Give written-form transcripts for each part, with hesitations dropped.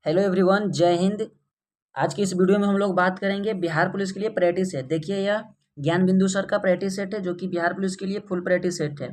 Hello everyone, जय हिंद। आज की इस वीडियो में हम लोग बात करेंगे बिहार पुलिस के लिए प्रायोरिटी सेट। देखिए, यह ज्ञान बिंदु सर का प्रायोरिटी सेट है जो कि बिहार पुलिस के लिए फुल प्रायोरिटी सेट है।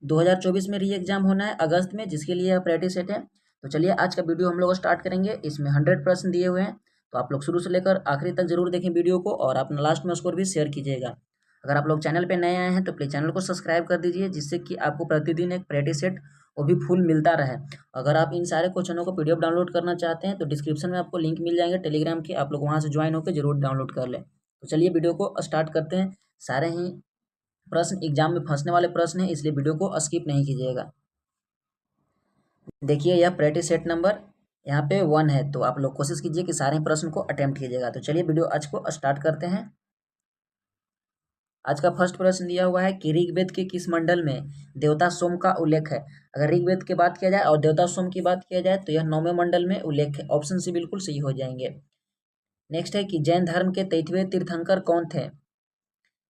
2024 में री एग्जाम होना है अगस्त में, जिसके लिए यह प्रायोरिटी सेट है। तो चलिए आज का वीडियो हम लोग स्टार्ट करेंगे। इसमें 100 प्रश्न दिए हुए हैं, तो आप लोग शुरू से लेकर आखिरी तक जरूर देखें वीडियो को और अपना लास्ट में स्कोर भी शेयर कीजिएगा। अगर आप लोग चैनल पर नए आए हैं तो प्लीज़ चैनल को सब्सक्राइब कर दीजिए, जिससे कि आपको प्रतिदिन एक प्रायोरिटी सेट वो भी फुल मिलता रहे। अगर आप इन सारे क्वेश्चनों को पीडीएफ डाउनलोड करना चाहते हैं तो डिस्क्रिप्शन में आपको लिंक मिल जाएंगे टेलीग्राम के, आप लोग वहां से ज्वाइन होकर जरूर डाउनलोड कर लें। तो चलिए वीडियो को स्टार्ट करते हैं। सारे ही प्रश्न एग्जाम में फंसने वाले प्रश्न हैं, इसलिए वीडियो को स्किप नहीं कीजिएगा। देखिए, यह प्रैक्टिस सेट नंबर यहाँ पे 1 है, तो आप लोग कोशिश कीजिए कि सारे प्रश्न को अटेम्प्ट कीजिएगा। तो चलिए वीडियो आज को स्टार्ट करते हैं। आज का फर्स्ट प्रश्न दिया हुआ है कि ऋग्वेद के किस मंडल में देवता सोम का उल्लेख है। अगर ऋग्वेद की बात किया जाए और देवता सोम की बात किया जाए तो यह 9वें मंडल में उल्लेख है। ऑप्शन सी बिल्कुल सही हो जाएंगे। नेक्स्ट है कि जैन धर्म के 23वें तीर्थंकर कौन थे।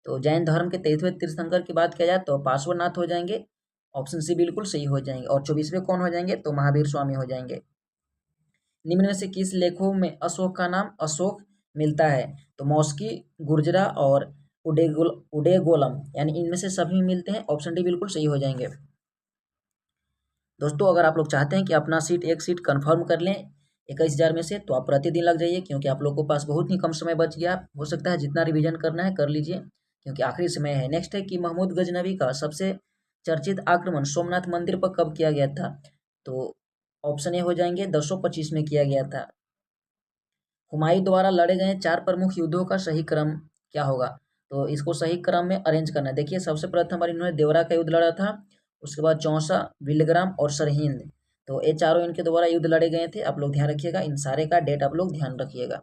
तो जैन धर्म के 23वें तीर्थंकर की बात किया जाए तो पार्श्वनाथ हो जाएंगे। ऑप्शन सी बिल्कुल सही हो जाएंगे। और 24वें कौन हो जाएंगे तो महावीर स्वामी हो जाएंगे। निम्न में से किस लेखों में अशोक का नाम अशोक मिलता है। तो मौस्की, गुर्जरा और उडेगोलम, यानी इनमें से सभी मिलते हैं। ऑप्शन डी बिल्कुल सही हो जाएंगे। दोस्तों, अगर आप लोग चाहते हैं कि अपना एक सीट कंफर्म कर लें 21,000 में से, तो आप प्रतिदिन लग जाइए, क्योंकि आप लोगों के पास बहुत ही कम समय बच गया। हो सकता है जितना रिवीजन करना है कर लीजिए, क्योंकि आखिरी समय है। नेक्स्ट है कि महमूद गजनवी का सबसे चर्चित आक्रमण सोमनाथ मंदिर पर कब किया गया था। तो ऑप्शन ए हो जाएंगे 1025 में किया गया था। हुमायूं द्वारा लड़े गए 4 प्रमुख युद्धों का सही क्रम क्या होगा। तो इसको सही क्रम में अरेंज करना है। देखिए, सबसे प्रथम बार इन्होंने देवरा का युद्ध लड़ा था, उसके बाद चौसा, विलग्राम और सरहिंद। तो ये चारों इनके द्वारा युद्ध लड़े गए थे। आप लोग ध्यान रखिएगा, इन सारे का डेट आप लोग ध्यान रखिएगा।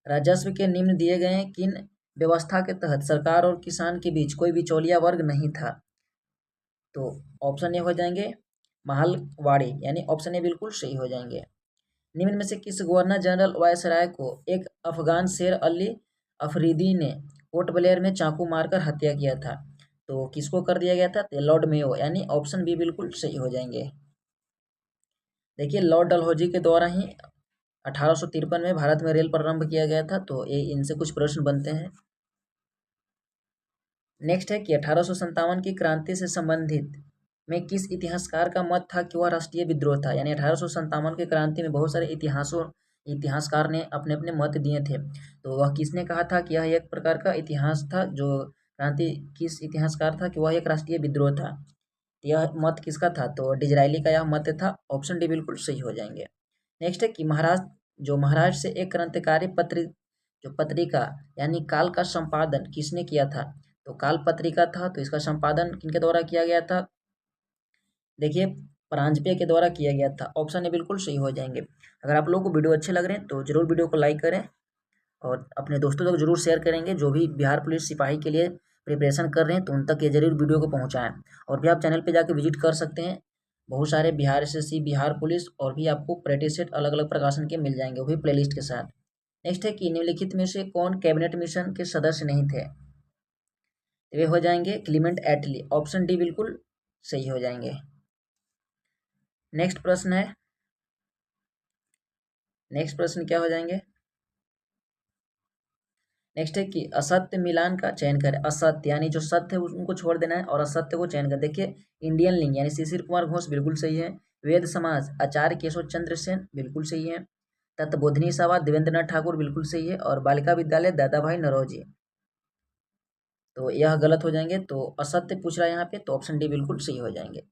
राजस्व के निम्न दिए गए किन व्यवस्था के तहत सरकार और किसान के बीच कोई बिचौलिया वर्ग नहीं था। तो ऑप्शन ए हो जाएंगे महलवाड़ी, यानी ऑप्शन ए बिल्कुल सही हो जाएंगे। निम्न में से किस गवर्नर जनरल वायसराय को एक अफगान शेर अली अफरीदी ने पोर्ट ब्लेयर में चाकू मारकर हत्या किया था। तो किसको कर दिया गया था, तो लॉर्ड मेयो, यानी ऑप्शन बी बिल्कुल सही हो जाएंगे। देखिए, लॉर्ड डलहौजी के द्वारा ही 1853 में भारत में रेल प्रारंभ किया गया था। तो ये इनसे कुछ प्रश्न बनते हैं। नेक्स्ट है कि 1857 की क्रांति से संबंधित में किस इतिहासकार का मत था कि वह राष्ट्रीय विद्रोह था। यानी 1857 की क्रांति में बहुत सारे इतिहासकार ने अपने अपने मत दिए थे। तो वह किसने कहा था कि यह एक प्रकार का इतिहास था, जो क्रांति किस इतिहासकार था कि वह एक राष्ट्रीय विद्रोह था। यह मत किसका था, तो डिजरायली का यह मत था। ऑप्शन डी बिल्कुल सही हो जाएंगे। नेक्स्ट है कि महाराष्ट्र से एक क्रांतिकारी पत्रिका यानी काल का संपादन किसने किया था। तो काल पत्रिका था, तो इसका संपादन किनके द्वारा किया गया था। देखिए, परांजपे के द्वारा किया गया था। ऑप्शन ए बिल्कुल सही हो जाएंगे। अगर आप लोगों को वीडियो अच्छे लग रहे हैं तो जरूर वीडियो को लाइक करें और अपने दोस्तों तक जरूर शेयर करेंगे। जो भी बिहार पुलिस सिपाही के लिए प्रिपरेशन कर रहे हैं तो उन तक ये जरूर वीडियो को पहुँचाएँ। और भी आप चैनल पर जाकर विजिट कर सकते हैं। बहुत सारे बिहार एसएससी, बिहार पुलिस और भी आपको प्रैक्टिस सेट अलग अलग प्रकाशन के मिल जाएंगे, वो भी प्लेलिस्ट के साथ। नेक्स्ट है कि निम्नलिखित में से कौन कैबिनेट मिशन के सदस्य नहीं थे। वे हो जाएंगे क्लीमेंट एटली। ऑप्शन डी बिल्कुल सही हो जाएंगे। नेक्स्ट प्रश्न क्या हो जाएंगे। नेक्स्ट है कि असत्य मिलान का चयन करें। असत्य यानी जो सत्य है उनको छोड़ देना है और असत्य को चयन कर। देखिए, इंडियन लिंग यानी शिशिर कुमार घोष बिल्कुल सही है। वेद समाज आचार्य केशव चंद्र सेन बिल्कुल सही है। तत्वबोधिनी सभा देवेंद्र नाथ ठाकुर बिल्कुल सही है। और बालिका विद्यालय दादा भाई नौरोजी, तो यह गलत हो जाएंगे। तो असत्य पूछ रहा है यहाँ पे, तो ऑप्शन डी बिल्कुल सही हो जाएंगे।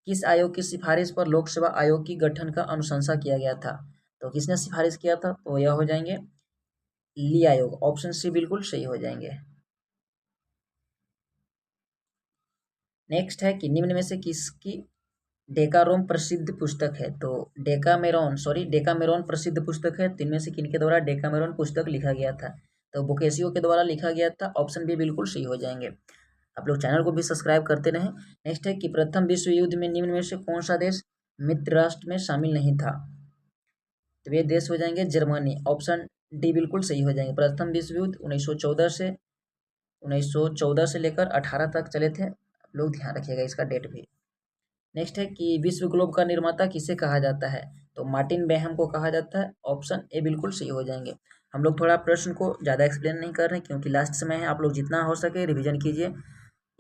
किस आयोग की सिफारिश पर लोक सेवा आयोग की गठन का अनुशंसा किया गया था। तो किसने सिफारिश किया था, तो यह हो जाएंगे ली आयोग। ऑप्शन सी बिल्कुल सही हो जाएंगे। नेक्स्ट है कि निम्न में से किसकी डेकारोम प्रसिद्ध पुस्तक है। तो डेकामेरॉन प्रसिद्ध पुस्तक है। तो इनमें से किनके द्वारा डेकामेरॉन पुस्तक लिखा गया था। तो बोकेसियो के द्वारा लिखा गया था। ऑप्शन बी बिल्कुल सही हो जाएंगे। आप लोग चैनल को भी सब्सक्राइब करते रहें। नेक्स्ट है कि प्रथम विश्व युद्ध में निम्न में से कौन सा देश मित्र राष्ट्र में शामिल नहीं था। तो ये देश हो जाएंगे जर्मनी। ऑप्शन डी बिल्कुल सही हो जाएंगे। प्रथम विश्व युद्ध 1914 से लेकर 18 तक चले थे। आप लोग ध्यान रखिएगा इसका डेट भी। नेक्स्ट है कि विश्व ग्लोब का निर्माता किसे कहा जाता है, तो मार्टिन बेहम को कहा जाता है। ऑप्शन ए बिल्कुल सही हो जाएंगे। हम लोग थोड़ा प्रश्न को ज़्यादा एक्सप्लेन नहीं कर रहे हैं क्योंकि लास्ट समय है, आप लोग जितना हो सके रिवीजन कीजिए।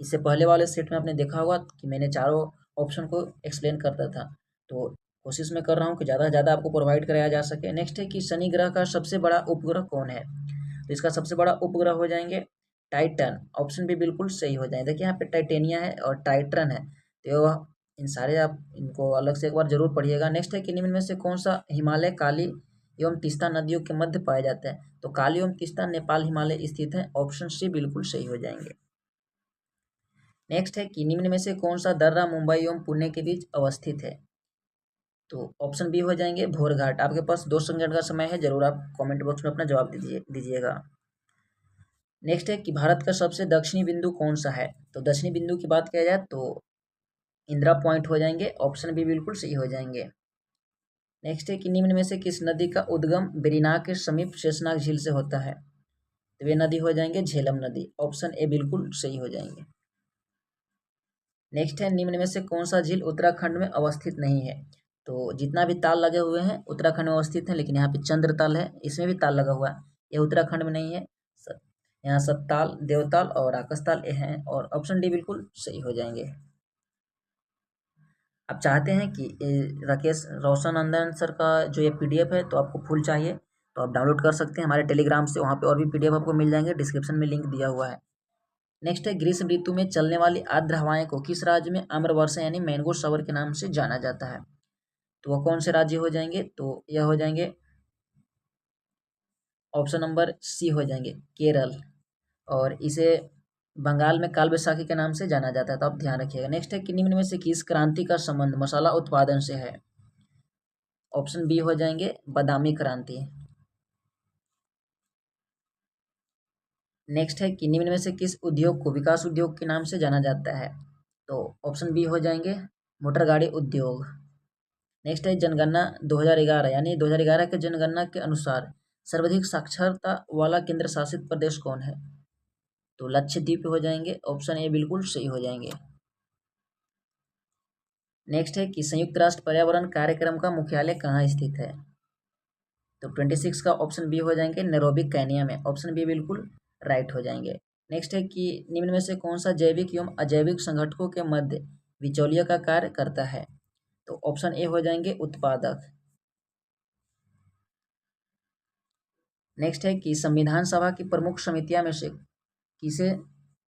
इससे पहले वाले सेट में आपने देखा होगा कि मैंने चारों ऑप्शन को एक्सप्लेन करता था, तो कोशिश मैं कर रहा हूँ कि ज़्यादा से ज़्यादा आपको प्रोवाइड कराया जा सके। नेक्स्ट है कि शनि ग्रह का सबसे बड़ा उपग्रह कौन है, तो इसका सबसे बड़ा उपग्रह हो जाएंगे टाइटन। ऑप्शन भी बिल्कुल सही हो जाए। देखिए यहाँ पे टाइटेनिया है और टाइटन है, तो इन सारे आप इनको अलग से एक बार जरूर पढ़िएगा। नेक्स्ट है कि निम्न में से कौन सा हिमालय काली एवं तीस्ता नदियों के मध्य पाया जाता है, तो काली एवं तीस्ता नेपाल हिमालय स्थित है। ऑप्शन सी बिल्कुल सही हो जाएंगे। नेक्स्ट है कि निम्न में से कौन सा दर्रा मुंबई एवं पुणे के बीच अवस्थित है, तो ऑप्शन बी हो जाएंगे भोरघाट। आपके पास 2 सेकंड का समय है, जरूर आप कमेंट बॉक्स में अपना जवाब दीजिएगा। नेक्स्ट है कि भारत का सबसे दक्षिणी बिंदु कौन सा है, तो दक्षिणी बिंदु की बात किया जाए तो इंदिरा पॉइंट हो जाएंगे। ऑप्शन भी बिल्कुल सही हो जाएंगे। नेक्स्ट है कि निम्न में से किस नदी का उद्गम बेरिनाग के समीप शेषनाग झील से होता है, तो वे नदी हो जाएंगे झेलम नदी। ऑप्शन ए बिल्कुल सही हो जाएंगे। नेक्स्ट है निम्न में से कौन सा झील उत्तराखंड में अवस्थित नहीं है, तो जितना भी ताल लगे हुए हैं उत्तराखंड में अवस्थित है, लेकिन यहाँ पे चंद्र ताल है, इसमें भी ताल लगा हुआ है, ये उत्तराखंड में नहीं है। यहाँ सतताल, देवताल और आकसताल ये हैं, और ऑप्शन डी बिल्कुल सही हो जाएंगे। आप चाहते हैं कि राकेश रोशननंदन सर का जो ये पीडीएफ है, तो आपको फुल चाहिए तो आप डाउनलोड कर सकते हैं हमारे टेलीग्राम से, वहाँ पे और भी पीडीएफ आपको मिल जाएंगे, डिस्क्रिप्शन में लिंक दिया हुआ है। नेक्स्ट है ग्रीष्म ऋतु में चलने वाली आर्द्र हवाएं को किस राज्य में आम्र वर्षा यानी मैंगो शवर के नाम से जाना जाता है, तो वह कौन से राज्य हो जाएंगे, तो यह हो जाएंगे ऑप्शन नंबर सी हो जाएंगे केरल, और इसे बंगाल में काल बैसाखी के नाम से जाना जाता है, तो आप ध्यान रखिएगा। नेक्स्ट है कि निम्न में से किस क्रांति का संबंध मसाला उत्पादन से है, ऑप्शन बी हो जाएंगे बादामी क्रांति। नेक्स्ट है कि निम्न में से किस उद्योग को विकास उद्योग के नाम से जाना जाता है, तो ऑप्शन बी हो जाएंगे मोटर गाड़ी उद्योग। नेक्स्ट है जनगणना 2011 यानी 2011 के जनगणना के अनुसार सर्वाधिक साक्षरता वाला केंद्र शासित प्रदेश कौन है, तो लक्षद्वीप हो जाएंगे। ऑप्शन ए बिल्कुल सही हो जाएंगे। नेक्स्ट है कि संयुक्त राष्ट्र पर्यावरण कार्यक्रम का मुख्यालय कहाँ स्थित है, तो 26 का ऑप्शन बी हो जाएंगे नैरोबी केन्या में। ऑप्शन बी बिल्कुल राइट हो जाएंगे। नेक्स्ट है कि निम्न में से कौन सा जैविक एवं अजैविक संगठकों के मध्य बिचौलिया का कार्य करता है, तो ऑप्शन ए हो जाएंगे उत्पादक। नेक्स्ट है कि संविधान सभा की प्रमुख समितियां में से किसे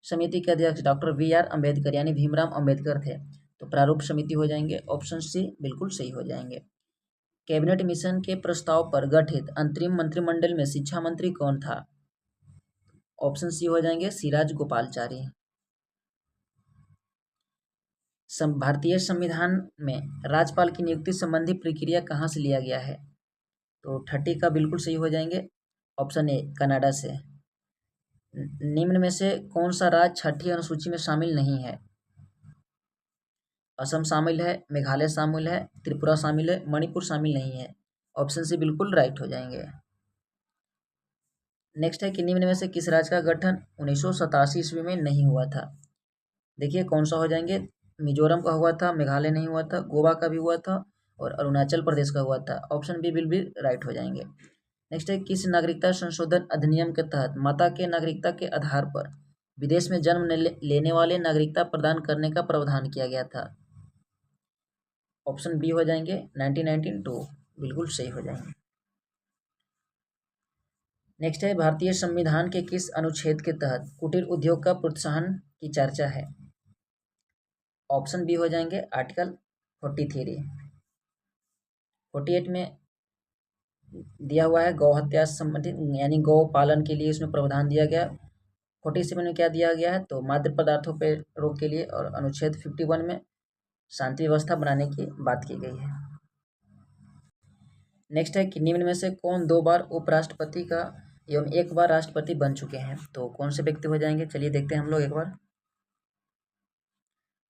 समिति के अध्यक्ष डॉक्टर वी आर अम्बेडकर यानी भीमराव अम्बेडकर थे, तो प्रारूप समिति हो जाएंगे। ऑप्शन सी बिल्कुल सही हो जाएंगे। कैबिनेट मिशन के प्रस्ताव पर गठित अंतरिम मंत्रिमंडल में शिक्षा मंत्री कौन था, ऑप्शन सी हो जाएंगे सिराज गोपालचारी। भारतीय संविधान में राज्यपाल की नियुक्ति संबंधी प्रक्रिया कहाँ से लिया गया है, तो 30 का बिल्कुल सही हो जाएंगे। ऑप्शन ए कनाडा से। निम्न में से कौन सा राज्य छठी अनुसूची में शामिल नहीं है, असम शामिल है, मेघालय शामिल है, त्रिपुरा शामिल है, मणिपुर शामिल नहीं है। ऑप्शन सी बिल्कुल राइट हो जाएंगे। नेक्स्ट है कि निम्न में से किस राज्य का गठन 1987 ईस्वी में नहीं हुआ था, देखिए कौन सा हो जाएंगे। मिजोरम का हुआ था, मेघालय नहीं हुआ था, गोवा का भी हुआ था, और अरुणाचल प्रदेश का हुआ था। ऑप्शन बी बिल भी राइट हो जाएंगे। नेक्स्ट है किस नागरिकता संशोधन अधिनियम के तहत माता के नागरिकता के आधार पर विदेश में जन्म लेने वाले नागरिकता प्रदान करने का प्रावधान किया गया था, ऑप्शन बी हो जाएंगे 1992 बिल्कुल सही हो जाएंगे। नेक्स्ट है भारतीय संविधान के किस अनुच्छेद के तहत कुटीर उद्योग का प्रोत्साहन की चर्चा है, ऑप्शन बी हो जाएंगे आर्टिकल 43। 48 में दिया हुआ है गौ हत्या संबंधित यानी गौ पालन के लिए इसमें प्रावधान दिया गया। 47 में क्या दिया गया है, तो मादक पदार्थों पर रोक के लिए, और अनुच्छेद 51 में शांति व्यवस्था बनाने की बात की गई है। नेक्स्ट है कि निम्न में से कौन 2 बार उपराष्ट्रपति का एवं 1 बार राष्ट्रपति बन चुके हैं, तो कौन से व्यक्ति हो जाएंगे, चलिए देखते हैं हम लोग एक बार।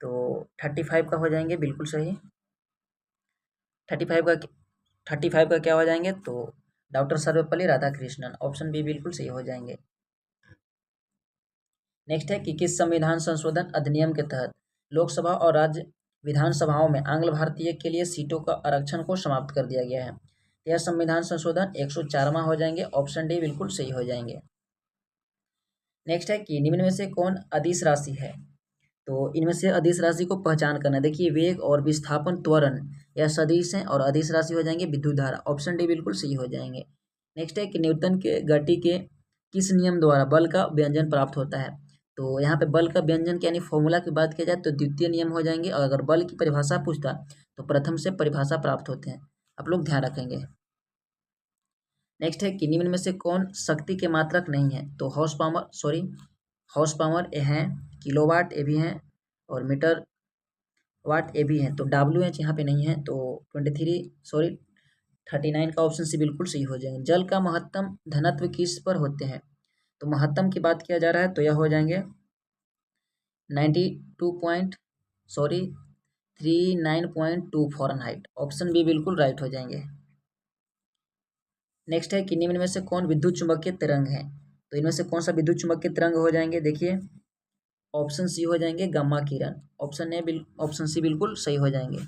तो 35 का हो जाएंगे बिल्कुल सही। 35 का 35 का क्या हो जाएंगे, तो doctor Sarvepalli Radhakrishnan. Option B बिल्कुल सही हो जाएंगे। नेक्स्ट है कि किस संविधान संशोधन अधिनियम के तहत लोकसभा और राज्य विधानसभाओं में आंग्ल भारतीय के लिए सीटों का आरक्षण को समाप्त कर दिया गया है। यह संविधान संशोधन 104वां हो जाएंगे, ऑप्शन डी बिल्कुल सही हो जाएंगे। नेक्स्ट है कि निम्न में से कौन अदिश राशि है। तो इनमें से अदिश राशि को पहचान करना, देखिए वेग और विस्थापन त्वरण यह सदिश हैं और अदिश राशि हो जाएंगे विद्युत धारा, ऑप्शन डी बिल्कुल सही हो जाएंगे। नेक्स्ट है कि न्यूटन के गति के किस नियम द्वारा बल का व्यंजन प्राप्त होता है। तो यहाँ पे बल का व्यंजन यानी फॉर्मूला की बात किया जाए तो द्वितीय नियम हो जाएंगे, और अगर बल की परिभाषा पूछता तो प्रथम से परिभाषा प्राप्त होते हैं, आप लोग ध्यान रखेंगे। नेक्स्ट है कि निम्न में से कौन शक्ति के मात्रक नहीं है। तो हॉर्स पावर ये हैं, किलोवाट ये भी हैं, और मीटर वाट ये भी हैं। तो WH यहाँ पे नहीं है, तो 39 का ऑप्शन सी बिल्कुल सही हो जाएंगे। जल का महत्तम घनत्व किस पर होते हैं। तो महत्तम की बात किया जा रहा है तो यह हो जाएंगे 39.2 फ़ारेनहाइट, ऑप्शन बी बिल्कुल राइट हो जाएंगे। नेक्स्ट है कि निम्न में से कौन विद्युत चुंबकीय तरंग है। तो इनमें से कौन सा विद्युत चुंबकीय तरंग हो जाएंगे, देखिए ऑप्शन सी हो जाएंगे गामा किरण, ऑप्शन सी बिल्कुल सही हो जाएंगे।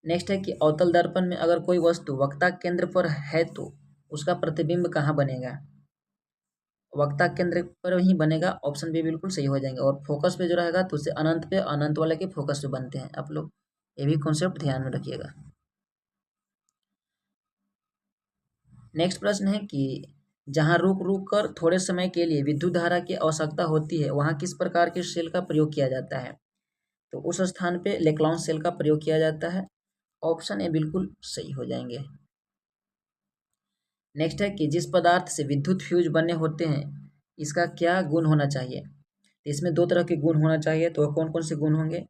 नेक्स्ट है कि अवतल दर्पण में अगर कोई वस्तु वक्ता केंद्र पर है तो उसका प्रतिबिंब कहाँ बनेगा। वक्ता केंद्र पर ही बनेगा, ऑप्शन बी बिल्कुल सही हो जाएंगे। और फोकस पे जो रहेगा तो उससे अनंत पे, अनंत वाले के फोकस पे बनते हैं। आप लोग ये भी कॉन्सेप्ट ध्यान में रखिएगा। नेक्स्ट प्रश्न है कि जहां रुक रुक कर थोड़े समय के लिए विद्युत धारा की आवश्यकता होती है वहां किस प्रकार के सेल का प्रयोग किया जाता है। तो उस स्थान पे लेक्लॉन सेल का प्रयोग किया जाता है, ऑप्शन ए बिल्कुल सही हो जाएंगे। नेक्स्ट है कि जिस पदार्थ से विद्युत फ्यूज बने होते हैं इसका क्या गुण होना चाहिए। तो इसमें दो तरह के गुण होना चाहिए, तो कौन कौन से गुण होंगे,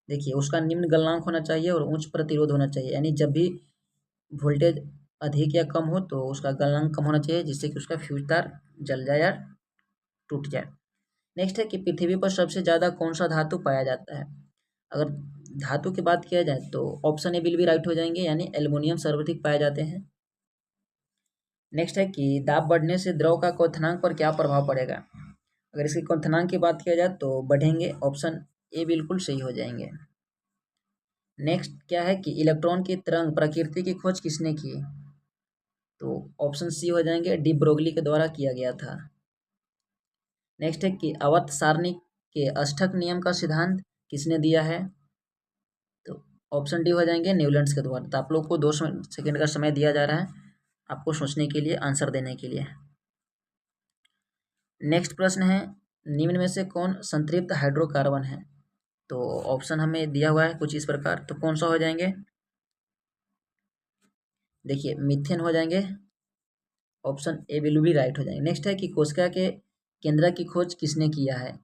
देखिए उसका निम्न गलनांक होना चाहिए और उच्च प्रतिरोध होना चाहिए, यानी जब भी वोल्टेज अधिक या कम हो तो उसका गलनांक कम होना चाहिए, जिससे कि उसका फ्यूज तार जल जाए या टूट जाए। नेक्स्ट है कि पृथ्वी पर सबसे ज़्यादा कौन सा धातु पाया जाता है। अगर धातु की बात किया जाए तो ऑप्शन ए बिल भी राइट हो जाएंगे, यानी एल्युमिनियम सर्वाधिक पाए जाते हैं। नेक्स्ट है कि दाब बढ़ने से द्रव का क्वथनांक पर क्या प्रभाव पड़ेगा। अगर इसके क्वथनांक की बात किया जाए तो बढ़ेंगे, ऑप्शन ए बिल्कुल सही हो जाएंगे। नेक्स्ट क्या है कि इलेक्ट्रॉन की तरंग प्रकृति की खोज किसने की। तो ऑप्शन सी हो जाएंगे, डी ब्रोगली के द्वारा किया गया था। नेक्स्ट है कि आवर्त सारणी के अष्टक नियम का सिद्धांत किसने दिया है। तो ऑप्शन डी हो जाएंगे, न्यूलैंड्स के द्वारा। तो आप लोग को 2 सेकेंड का समय दिया जा रहा है आपको सोचने के लिए, आंसर देने के लिए। नेक्स्ट प्रश्न है निम्न में से कौन संतृप्त हाइड्रोकार्बन है। तो ऑप्शन हमें दिया हुआ है कुछ इस प्रकार, तो कौन सा हो जाएंगे, देखिए मीथेन हो जाएंगे, ऑप्शन ए बिल्कुल भी राइट हो जाएंगे। नेक्स्ट है कि कोशिका के केंद्र की खोज किसने किया है। तो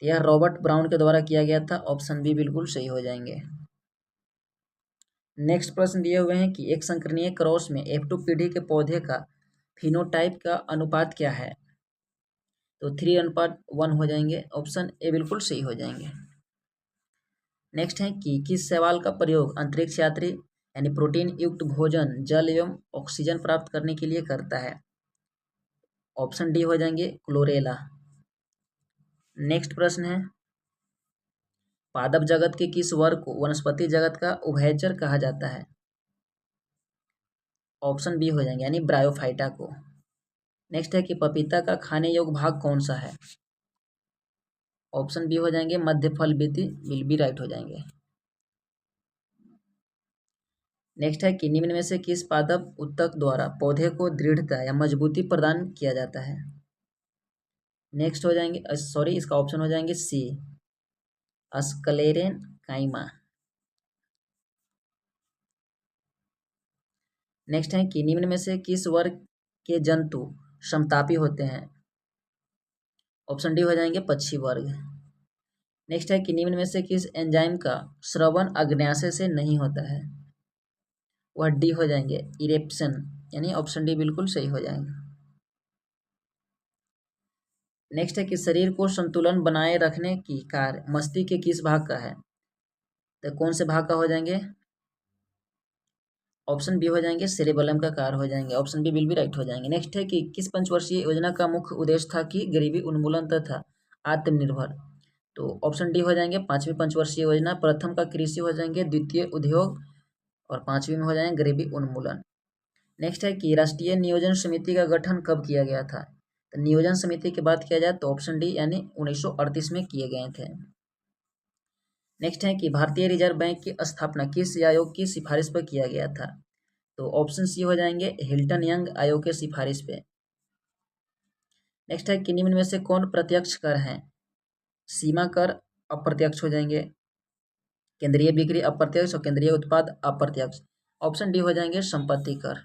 यह रॉबर्ट ब्राउन के द्वारा किया गया था, ऑप्शन बी बिल्कुल सही हो जाएंगे। नेक्स्ट प्रश्न दिए हुए हैं कि एक संकरणीय क्रॉस में F2 पीढ़ी के पौधे का फिनोटाइप का अनुपात क्या है। तो 3:1 हो जाएंगे, ऑप्शन ए बिल्कुल सही हो जाएंगे। नेक्स्ट है कि किस शैवाल का प्रयोग अंतरिक्ष यात्री यानी प्रोटीन युक्त भोजन जल एवं ऑक्सीजन प्राप्त करने के लिए करता है। ऑप्शन डी हो जाएंगे, क्लोरेला। नेक्स्ट प्रश्न है पादप जगत के किस वर्ग को वनस्पति जगत का उभयचर कहा जाता है। ऑप्शन बी हो जाएंगे, यानी ब्रायोफाइटा को। नेक्स्ट है कि पपीता का खाने योग्य भाग कौन सा है। ऑप्शन बी हो जाएंगे, मध्य फल बिल भी राइट हो जाएंगे। नेक्स्ट है कि निम्न में से किस पादप उत्तक द्वारा पौधे को दृढ़ता या मजबूती प्रदान किया जाता है। नेक्स्ट हो जाएंगे इसका ऑप्शन हो जाएंगे सी, स्क्लेरेन काइमा। नेक्स्ट है कि निम्न में से किस वर्ग के जंतु समतापी होते हैं। ऑप्शन डी हो जाएंगे, पक्षी वर्ग। नेक्स्ट है कि निम्न में से किस एंजाइम का स्रवण अग्न्याशय से नहीं होता है। वह डी हो जाएंगे, इरेप्सन, यानी ऑप्शन डी बिल्कुल सही हो जाएंगे। नेक्स्ट है कि शरीर को संतुलन बनाए रखने की कार्य मस्तिष्क के किस भाग का है। तो कौन से भाग का हो जाएंगे, ऑप्शन बी हो जाएंगे, सेरेबेलम का कार्य हो जाएंगे, ऑप्शन बी बिल भी राइट हो जाएंगे। नेक्स्ट है कि किस पंचवर्षीय योजना का मुख्य उद्देश्य था कि गरीबी उन्मूलन तथा आत्मनिर्भर तो ऑप्शन डी हो जाएंगे 5वीं पंचवर्षीय योजना, प्रथम का कृषि हो जाएंगे, द्वितीय उद्योग और 5वीं में हो जाएंगे गरीबी उन्मूलन। नेक्स्ट है कि राष्ट्रीय नियोजन समिति का गठन कब किया गया था। तो नियोजन समिति की बात किया जाए तो ऑप्शन डी यानी 1938 में किए गए थे। नेक्स्ट है कि भारतीय रिजर्व बैंक की स्थापना किस आयोग की सिफारिश पर किया गया था। तो ऑप्शन सी हो जाएंगे हिल्टन यंग आयोग के सिफारिश पे। नेक्स्ट है कि निम्न में से कौन प्रत्यक्ष कर है। सीमा कर अप्रत्यक्ष हो जाएंगे, केंद्रीय बिक्री अप्रत्यक्ष और केंद्रीय उत्पाद अप्रत्यक्ष। ऑप्शन डी हो जाएंगे संपत्ति कर।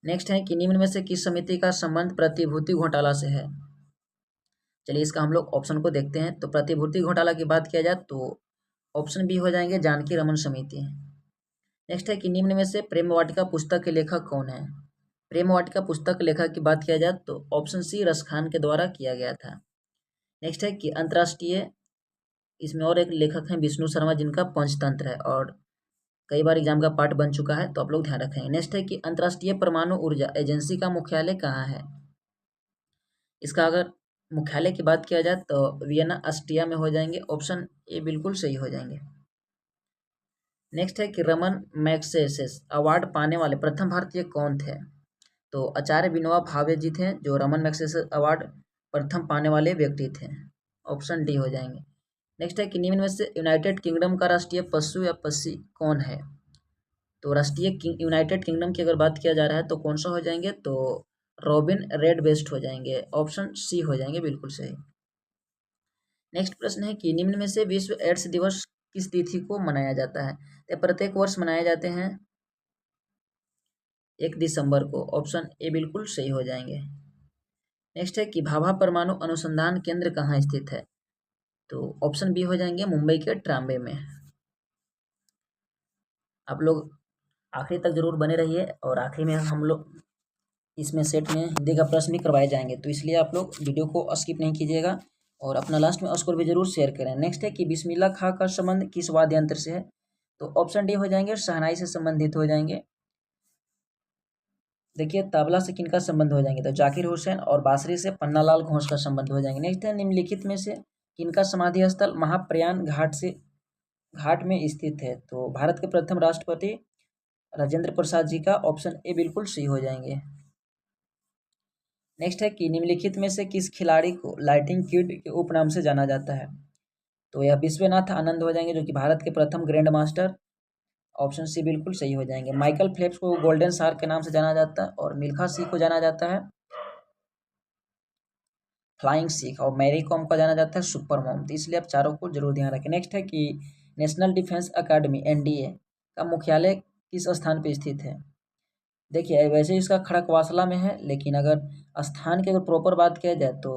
नेक्स्ट है कि निम्न में से किस समिति का संबंध प्रतिभूति घोटाला से है। चलिए इसका हम लोग ऑप्शन को देखते हैं। तो प्रतिभूति घोटाला की बात किया जाए तो ऑप्शन बी हो जाएंगे जानकी रमन समिति। नेक्स्ट है कि निम्न में से प्रेम वाटिका पुस्तक के लेखक कौन है। प्रेम वाटिका पुस्तक के लेखक की बात किया जाए तो ऑप्शन सी रसखान के द्वारा किया गया था। नेक्स्ट है कि अंतर्राष्ट्रीय, इसमें और एक लेखक हैं विष्णु शर्मा जिनका पंचतंत्र है और कई बार एग्जाम का पार्ट बन चुका है, तो आप लोग ध्यान रखेंगे। नेक्स्ट है कि अंतर्राष्ट्रीय परमाणु ऊर्जा एजेंसी का मुख्यालय कहाँ है। इसका अगर मुख्यालय की बात किया जाए तो वियना ऑस्ट्रिया में हो जाएंगे। ऑप्शन ए बिल्कुल सही हो जाएंगे। नेक्स्ट है कि रमन मैग्सेसे अवार्ड पाने वाले प्रथम भारतीय कौन थे। तो आचार्य विनोबा भावे जी थे जो रमन मैग्सेसे अवार्ड प्रथम पाने वाले व्यक्ति थे। ऑप्शन डी हो जाएंगे। नेक्स्ट है कि निम्न में से यूनाइटेड किंगडम का राष्ट्रीय पशु या पक्षी कौन है। तो यूनाइटेड किंगडम की अगर बात किया जा रहा है तो कौन सा हो जाएंगे, तो रॉबिन रेड बेस्ट हो जाएंगे। ऑप्शन सी हो जाएंगे बिल्कुल सही। नेक्स्ट प्रश्न है कि निम्न में से विश्व एड्स दिवस किस तिथि को मनाया जाता है। तो प्रत्येक वर्ष मनाए जाते हैं 1 दिसंबर को। ऑप्शन ए बिल्कुल सही हो जाएंगे। नेक्स्ट है कि भाभा परमाणु अनुसंधान केंद्र कहाँ स्थित है। तो ऑप्शन बी हो जाएंगे मुंबई के ट्राम्बे में। आप लोग आखिरी तक जरूर बने रहिए और आखिरी में हम लोग इसमें सेट में हिंदी का प्रश्न भी करवाए जाएंगे, तो इसलिए आप लोग वीडियो को स्किप नहीं कीजिएगा और अपना लास्ट में स्कोर भी जरूर शेयर करें। नेक्स्ट है कि बिस्मिल्लाह खां का संबंध किस वाद्य यंत्र से है। तो ऑप्शन डी हो जाएंगे शहनाई से संबंधित हो जाएंगे। देखिए तबला से किनका संबंध हो जाएंगे, तो जाकिर हुसैन, और बांसुरी से पन्नालाल घोष का संबंध हो जाएंगे। नेक्स्ट है निम्नलिखित में से किनका समाधि स्थल महाप्रयाण घाट में स्थित है। तो भारत के प्रथम राष्ट्रपति राजेंद्र प्रसाद जी का। ऑप्शन ए बिल्कुल सही हो जाएंगे। नेक्स्ट है कि निम्नलिखित में से किस खिलाड़ी को लाइटिंग किड के उपनाम से जाना जाता है। तो यह विश्वनाथ आनंद हो जाएंगे जो कि भारत के प्रथम ग्रैंड मास्टर। ऑप्शन सी बिल्कुल सही हो जाएंगे। माइकल फेल्प्स को गोल्डन शार्क के नाम से जाना जाता है और मिल्खा सिंह को जाना जाता है फ्लाइंग सिख, और मैरी कॉम को जाना जाता है सुपर मॉम। तो इसलिए आप चारों को जरूर ध्यान रखें। नेक्स्ट है कि नेशनल डिफेंस अकेडमी एनडीए का मुख्यालय किस स्थान पर स्थित है। देखिए वैसे इसका खड़कवासला में है, लेकिन अगर स्थान की अगर प्रॉपर बात किया जाए तो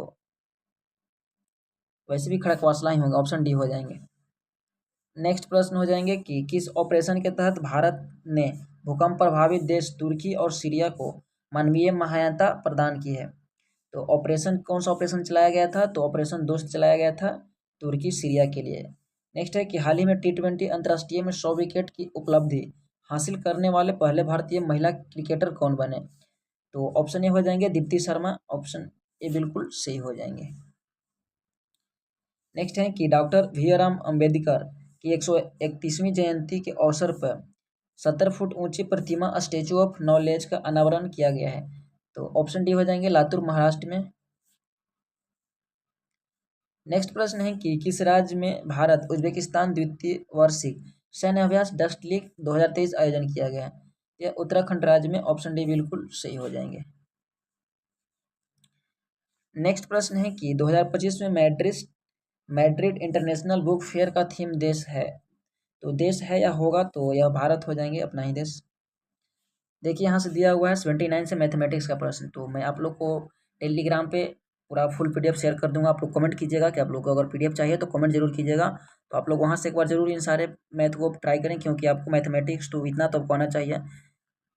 वैसे भी खड़कवासला ही होगा। ऑप्शन डी हो जाएंगे। नेक्स्ट प्रश्न हो जाएंगे कि किस ऑपरेशन के तहत भारत ने भूकंप प्रभावित देश तुर्की और सीरिया को मानवीय सहायता प्रदान की है। तो ऑपरेशन कौन सा ऑपरेशन चलाया गया था, तो ऑपरेशन दोस्त चलाया गया था तुर्की सीरिया के लिए। नेक्स्ट है कि हाल ही में T20 अंतर्राष्ट्रीय में 100 विकेट की उपलब्धि हासिल करने वाले पहले भारतीय महिला क्रिकेटर कौन बने। तो ऑप्शन ए हो जाएंगे दीप्ति शर्मा। ऑप्शन ए बिल्कुल सही हो जाएंगे। नेक्स्ट है कि डॉक्टर भीमराव अंबेडकर की 131वीं जयंती के अवसर पर 70 फुट ऊंची प्रतिमा स्टैचू ऑफ नॉलेज का अनावरण किया गया है। तो ऑप्शन डी हो जाएंगे लातूर महाराष्ट्र में। नेक्स्ट प्रश्न है कि किस राज्य में भारत उज्बेकिस्तान द्वितीय वार्षिक सैन्य अभ्यास डस्ट लीग 2023 आयोजन किया गया है। यह उत्तराखंड राज्य में। ऑप्शन डी बिल्कुल सही हो जाएंगे। नेक्स्ट प्रश्न है कि 2025 में मैड्रिड इंटरनेशनल बुक फेयर का थीम देश है। तो देश है या होगा, तो यह भारत हो जाएंगे, अपना ही देश। देखिए यहाँ से दिया हुआ है 79 से मैथमेटिक्स का प्रश्न। तो मैं आप लोग को टेलीग्राम पे पूरा फुल पीडीएफ शेयर कर दूंगा। आप लोग कमेंट कीजिएगा कि आप लोग को अगर पीडीएफ चाहिए तो कमेंट जरूर कीजिएगा। तो आप लोग वहाँ से एक बार जरूर इन सारे मैथ को ट्राई करें, क्योंकि आपको मैथमेटिक्स तो इतना तो आपको आना चाहिए,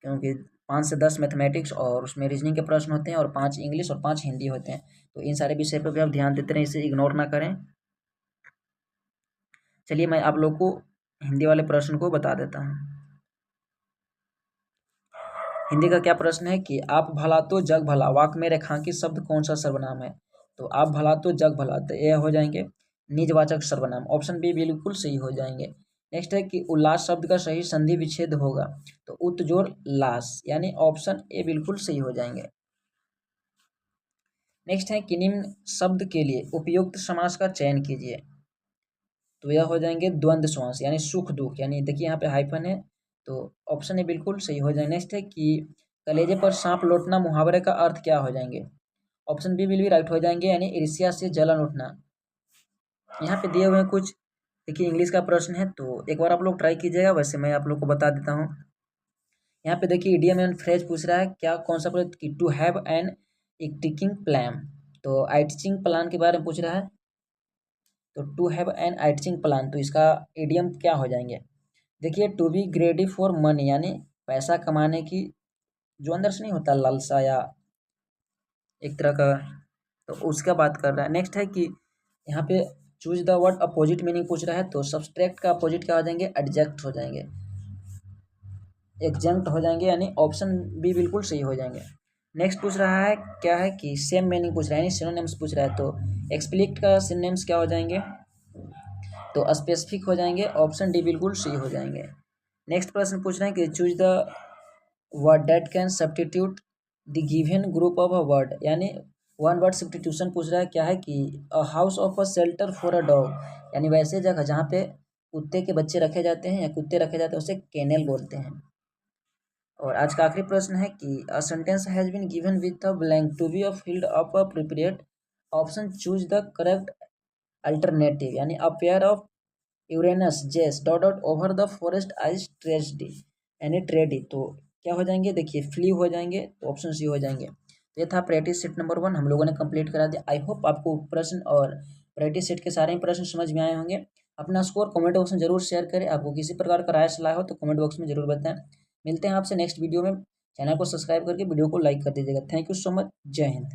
क्योंकि 5 से 10 मैथमेटिक्स और उसमें रीजनिंग के प्रश्न होते हैं और 5 इंग्लिश और 5 हिंदी होते हैं। तो इन सारे विषय पर भी आप ध्यान देते रहें, इसे इग्नोर ना करें। चलिए मैं आप लोग को हिंदी वाले प्रश्न को बता देता हूँ। हिंदी का क्या प्रश्न है कि आप भला तो जग भला वाक्य में रेखांकित शब्द कौन सा सर्वनाम है। तो आप भला तो जग भला, तो ये हो जाएंगे निजवाचक सर्वनाम। ऑप्शन बी बिल्कुल सही हो जाएंगे। नेक्स्ट है कि उल्लास शब्द का सही संधि विच्छेद होगा, तो उत जोड़ लास, यानी ऑप्शन ए बिल्कुल सही हो जाएंगे। नेक्स्ट है कि निम्न शब्द के लिए उपयुक्त समास का चयन कीजिए, तो यह हो जाएंगे द्वंद्व समास, यानी सुख दुख, यानी देखिए यहाँ पे हाइफन है, तो ऑप्शन ए बिल्कुल सही हो जाएंगे। नेक्स्ट है कि कलेजे पर सांप लौटना मुहावरे का अर्थ क्या हो जाएंगे, ऑप्शन बी विल भी राइट हो जाएंगे, यानी ईर्ष्या से जलन उठना। यहाँ पे दिए हुए हैं कुछ, देखिए इंग्लिश का प्रश्न है, तो एक बार आप लोग ट्राई कीजिएगा, वैसे मैं आप लोग को बता देता हूँ। यहाँ पे देखिए इडियम एंड फ्रेज पूछ रहा है, क्या कौन सा प्रश्न कि to have an teaching plan, तो आई टीचिंग प्लान के बारे में पूछ रहा है, तो to have an I teaching plan, तो इसका इडियम क्या हो जाएंगे। देखिए to be greedy for money, यानी पैसा कमाने की जो अंदर से नहीं होता लालसा या एक तरह का, तो उसका बात कर रहा है। नेक्स्ट है कि यहाँ पे choose the word opposite meaning पूछ रहा है, तो सब्सट्रैक्ट का अपोजिट क्या हो जाएंगे, एडजेक्ट हो जाएंगे, एग्जेंक्ट हो जाएंगे, यानी ऑप्शन बी बिल्कुल सही हो जाएंगे। नेक्स्ट पूछ रहा है क्या है कि सेम मीनिंग पूछ रहा है, यानी सिनोनिम्स पूछ रहा है, तो एक्सप्लिक्ट का सिनोनिम्स क्या हो जाएंगे, तो स्पेसिफिक हो जाएंगे, ऑप्शन डी बिल्कुल सही हो जाएंगे। नेक्स्ट प्रश्न पूछ रहे हैं कि choose the word that can substitute the given group of a word, यानी वन वर्ड सब्स्टिट्यूशन पूछ रहा है, क्या है कि a house of a shelter for a dog, यानी वैसे जगह जहाँ पे कुत्ते के बच्चे रखे जाते हैं या कुत्ते रखे जाते हैं उसे केनल बोलते हैं। और आज का आखिरी प्रश्न है कि a sentence has been given with a blank to be a field of appropriate, option choose the correct alternative, यानी अ पेयर ऑफ यूरेनस जेस dot dot over the forest eyes tragedy, यानी ट्रेडी, तो क्या हो जाएंगे, देखिए फ्ली हो जाएंगे, तो ऑप्शन सी हो जाएंगे। तो ये था प्रैक्टिस सेट नंबर 1, हम लोगों ने कंप्लीट करा दिया। आई होप आपको प्रश्न और प्रैक्टिस सेट के सारे ही प्रश्न समझ में आए होंगे। अपना स्कोर कमेंट बॉक्स में जरूर शेयर करें। आपको किसी प्रकार का राय सलाह हो तो कमेंट बॉक्स में जरूर बताएं। मिलते हैं आपसे नेक्स्ट वीडियो में। चैनल को सब्सक्राइब करके वीडियो को लाइक कर दीजिएगा। Thank you so much. जय हिंद।